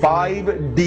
5D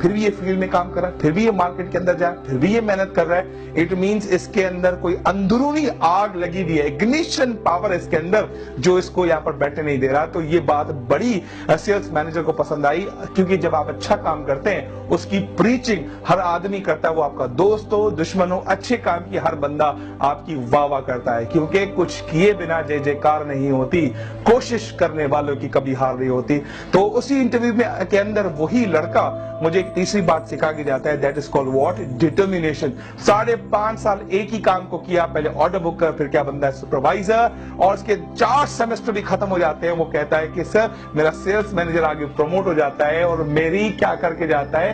پھر بھی یہ فیلڈ میں کام کر رہا ہے, پھر بھی یہ مارکیٹ کے اندر جائے, پھر بھی یہ محنت کر رہا ہے. اٹ مینس اس کے اندر کوئی اندرونی آگ لگی ہوئی ہے, اگنیشن پاور اس کے اندر, جو اس کو یہاں پر بیٹھنے نہیں دے رہا. تو یہ بات بڑی سیلز مینیجر کو پسند آئی, کیونکہ جب آپ اچھا کام کرتے ہیں اس کی پریچنگ ہر آدمی کرتا ہے, وہ آپ کا دوست ہو, دشمن ہو, اچھے کام کی ہر بندہ آپ کی واہ واہ کرتا ہے, کیونکہ کچھ کیے بنا جے جے کار نہیں ہوتی, کوشش کرنے والوں کی کبھی ہار نہیں ہوتی. تو اسی انٹرویو میں کے اندر وہی لڑکا مجھے ایک تیسری بات سکھا کے جاتا ہے, that is called what, determination. 5.5 سال ایک ہی کام کو کیا, پہلے آرڈر بکر, پھر کیا بنتا ہے سپروائزر, اور اس کے 4 سیمسٹر بھی ختم ہو جاتے ہیں. وہ کہتا ہے کہ سر میرا سیلز مینیجر آگے پروموٹ ہو جاتا ہے, اور میری کیا کر کے جاتا ہے,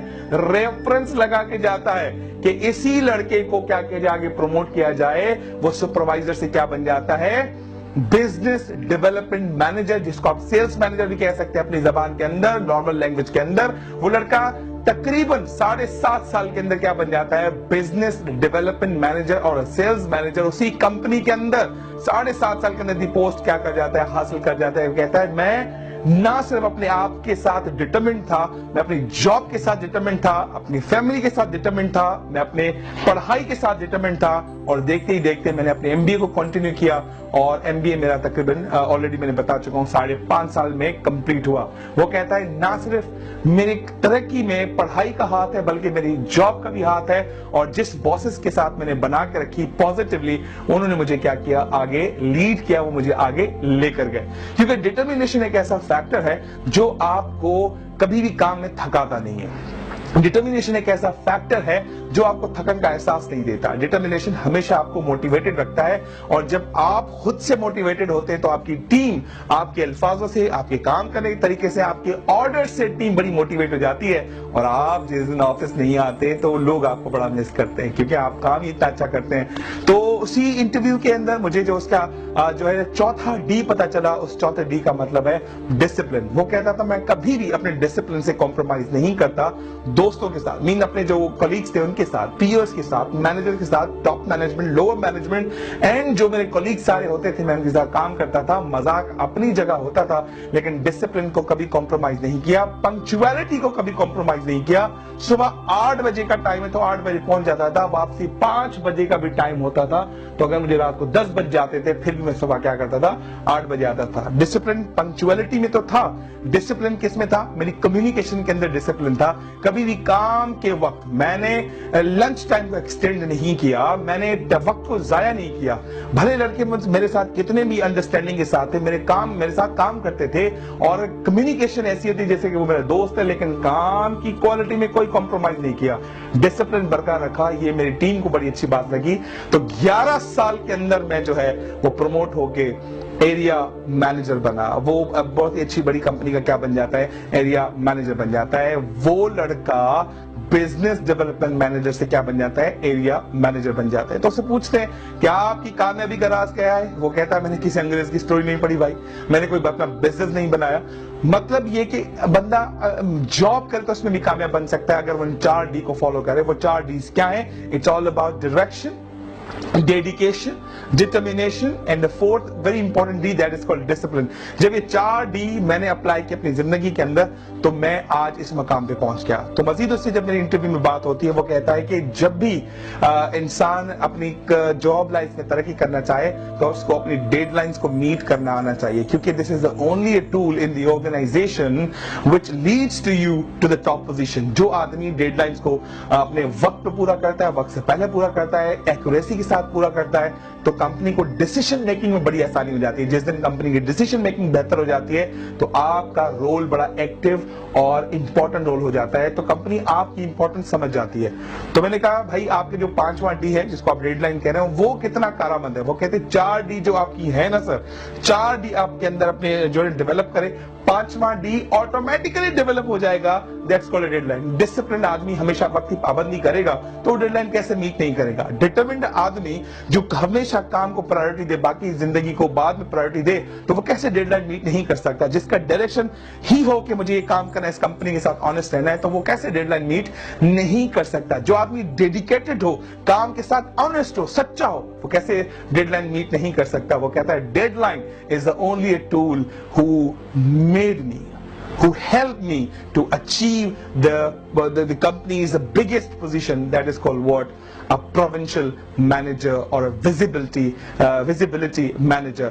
ریفرنس لگا کے جاتا ہے کہ اسی لڑکے کو کیا کہ آگے پروموٹ کیا جائے. وہ سپروائزر سے کیا بن جاتا ہے, بزنس ڈیولپمنٹ مینیجر, جس کو آپ سیلز مینیجر بھی کہہ سکتے ہیں اپنی زبان کے اندر, نارمل لینگویج کے اندر. وہ لڑکا تقریباً 7.5 سال کے اندر کیا بن جاتا ہے, بزنس ڈیولپمنٹ مینیجر اور سیلز مینیجر اسی کمپنی کے اندر. 7.5 سال کے اندر دی پوسٹ کیا کر جاتا ہے, حاصل کر جاتا ہے. کہتا ہے میں نہ صرف اپنے آپ کے ساتھ ڈٹرمنٹ تھا, میں اپنی جاب کے ساتھ ڈٹرمنٹ تھا, اپنی فیملی کے ساتھ ڈٹرمنٹ تھا, میں اپنے پڑھائی کے ساتھ ڈٹرمنٹ تھا, اور دیکھتے ہی دیکھتے میں نے اپنے ایم بی اے کو کنٹینیو کیا, اور ایم بی اے میرا تقریباً آلریڈی میں نے بتا چکا ہوں 5.5 سال میں کمپلیٹ ہوا. وہ کہتا ہے نہ صرف میری ترقی میں پڑھائی کا ہاتھ ہے, بلکہ میری جاب کا بھی ہاتھ ہے, اور جس باسز کے ساتھ میں نے بنا کے رکھی پازیٹیولی, انہوں نے مجھے کیا کیا, آگے لیڈ کیا, وہ مجھے آگے لے کر گئے. کیونکہ ڈٹرمینیشن ایک ایسا فیکٹر ہے جو آپ کو کبھی بھی کام میں تھکاتا نہیں ہے. ڈٹرمینیشن ایک ایسا فیکٹر ہے جو آپ کو تھکن کا احساس نہیں دیتا. ڈٹرمینیشن ہمیشہ آپ کو موٹیویٹڈ رکھتا ہے, اور جب آپ خود سے موٹیویٹڈ ہوتے ہیں تو آپ کی ٹیم آپ کے الفاظوں سے, آپ کے کام کرنے کے طریقے سے, آپ کے آرڈر سے ٹیم بڑی موٹیویٹ ہو جاتی ہے. اور آپ جس دن آفس نہیں آتے تو لوگ آپ کو بڑا مس کرتے ہیں, کیونکہ آپ کام ہی اتنا اچھا کرتے ہیں. تو اسی انٹرویو کے اندر مجھے جو اس کا جو ہے چوتھا ڈی پتا چلا, اس چوتھے ڈی کا مطلب ہے ڈسپلن. وہ کہتا تھا میں کبھی بھی اپنے ڈسپلن سے کمپرومائز نہیں کرتا. دوستوں کے ساتھ, مین اپنے جو کولیگز تھے ان کے ساتھ, پیئرز کے ساتھ, مینیجر کے ساتھ, top management, lower management, and جو میرے کولیگ سارے ہوتے تھے میں ان کے ساتھ کام کرتا تھا. مذاق اپنی جگہ ہوتا تھا, لیکن ڈسپلن کو کبھی کمپرومائز نہیں کیا, پنکچویلٹی کو کبھی کمپرومائز نہیں کیا. صبح 8 بجے کا ٹائم ہے تو 8 بجے پہنچ جاتا تھا, واپسی 5 بجے کا بھی ٹائم ہوتا تھا, تو اگر مجھے رات کو 10 بج جاتے تھے پھر بھی میں صبح کیا کرتا تھا, 8 بجے آتا تھا. ڈسپلن پنکچویلٹی میں تو تھا, ڈسپلن کس میں تھا, میری کمیونیکیشن کے اندر ڈسپلن تھا. کبھی بھی کام کے وقت میں نے لنچ ٹائم کو ایکسٹینڈ نہیں کیا, میں نے وقت کو ضائع نہیں کیا. بھلے لڑکے میرے ساتھ کتنے بھی انڈرسٹینڈنگ کے ساتھ تھے, میرے ساتھ کام کرتے تھے, اور کمیونیکیشن ایسی ہوتی جیسے کہ وہ میرا دوست ہے, لیکن کام کی کوالٹی میں کوئی کمپرومائز نہیں کیا, ڈسپلن برقرار رکھا. یہ میری ٹیم کو بڑی اچھی بات لگی. تو 11 سال کے اندر میں جو ہے وہ پروموٹ ہو کے ایریا مینیجر بنا. وہ بہت ہی اچھی بڑی کمپنی کا کیا بن جاتا ہے, ایریا مینیجر بن جاتا ہے. وہ لڑکا بزنس ڈیولپمنٹ مینیجر سے کیا بن جاتا ہے, ایریا مینیجر بن جاتا ہے. تو اسے پوچھتے ہیں کیا آپ کی کامیابی کا راز کیا ہے. وہ کہتا ہے میں نے کسی انگریز کی سٹوری نہیں پڑھی بھائی, میں نے کوئی اپنا بزنس نہیں بنایا. مطلب یہ کہ بندہ جاب کرے تو اس میں بھی کامیاب بن سکتا ہے اگر وہ 4 ڈی کو فالو کرے. وہ 4 ڈیز کیا ہیں, it's all about direction, dedication, determination, and the fourth very important D, that is called discipline. جب یہ 4 ڈی میں نے اپلائی کی اپنی زندگی کے اندر تو میں آج اس مقام پہ پہنچ گیا. تو مزید اس سے جب میری انٹرویو میں بات ہوتی ہے, وہ کہتا ہے کہ جب بھی انسان اپنی جاب لائف میں ترقی کرنا چاہے تو اس کو اپنی ڈیڈ لائنز کو میٹ کرنا آنا چاہیے, کیونکہ this is the only a tool in the organization which leads to you to the top position. جو آدمی ڈیڈ لائنز کو اپنے وقت پہ پورا کرتا ہے, وقت سے پہلے پورا کرتا ہے, ایکوریسی کے ساتھ پورا کرتا ہے, تو کمپنی کو ڈیسیشن میکنگ میں بڑی آسانی ہو جاتی ہے. جس دن کمپنی کی ڈیسیشن میکنگ بہتر ہو جاتی ہے تو آپ کا رول بڑا ایکٹیو اور امپورٹنٹ رول ہو جاتا ہے, تو کمپنی آپ کی امپورٹنس سمجھ جاتی ہے. تو میں نے کہا بھائی آپ کے جو 5واں ڈی ہے جس کو آپ ڈیڈ لائن کہہ رہے ہیں وہ کتنا کارآمد ہے. وہ کہتے ہیں 4 ڈی جو آپ کی ہے نا سر, 4 ڈی آپ کے اندر اپنے جو ڈیولپ کرے, 5واں ڈی آٹومیٹکلی ڈیولپ ہو جائے گا, that's called deadline. Discipline آدمی ہمیشہ وقت کی پابندی کرے گا تو ڈیڈ لائن کیسے میٹ نہیں کرے گا. ڈٹرمنڈ آدمی جو ہمیشہ کام کو پرائورٹی دے, باقی زندگی کو بعد میں پرائورٹی دے, تو وہ کیسے ڈیڈ لائن میٹ نہیں کر سکتا. جس کا ڈائریکشن ہی ہو کہ مجھے یہ کام کرنا ہے, اس کمپنی کے ساتھ آنےسٹ رہنا ہے, تو وہ کیسے ڈیڈ لائن میٹ نہیں کر سکتا. جو آدمی ڈیڈیکیٹڈ ہو, کام کے ساتھ آنےسٹ ہو, سچا ہو, وہ کیسے ڈیڈ لائن میٹ نہیں کر سکتا. وہ کہتا ہے deadline is the only a tool who made me. who helped me to achieve the company's biggest position, that is called what? A provincial manager or a visibility manager.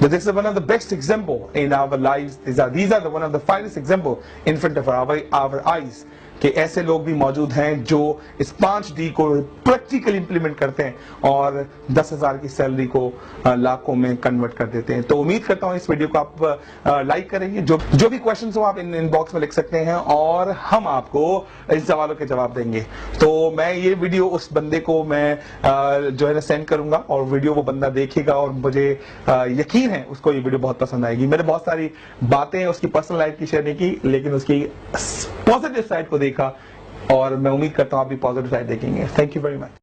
But this is one of the best example in our lives. These are the one of the finest example in front of our eyes. کہ ایسے لوگ بھی موجود ہیں جو اس 5D کو practical implement کرتے ہیں اور 10,000 کی سیلری کو لاکھوں میں کنورٹ کر دیتے ہیں. تو امید کرتا ہوں اس ویڈیو کو آپ لائک کریں گے. جو بھی کوشچنز ہو آپ ان باکس میں لکھ سکتے ہیں اور ہم آپ کو ان سوالوں کے جواب دیں گے. تو میں یہ ویڈیو اس بندے کو میں جو ہے نا سینڈ کروں گا اور ویڈیو وہ بندہ دیکھے گا اور مجھے یقین ہے اس کو یہ ویڈیو بہت پسند آئے گی. میں نے بہت ساری باتیں اس کی پرسنل لائف کی شیئر نہیں کی لیکن اس کی پازیٹیو سائڈ کو دیکھا اور میں امید کرتا ہوں آپ بھی پازیٹیو سائڈ دیکھیں گے. Thank you very much.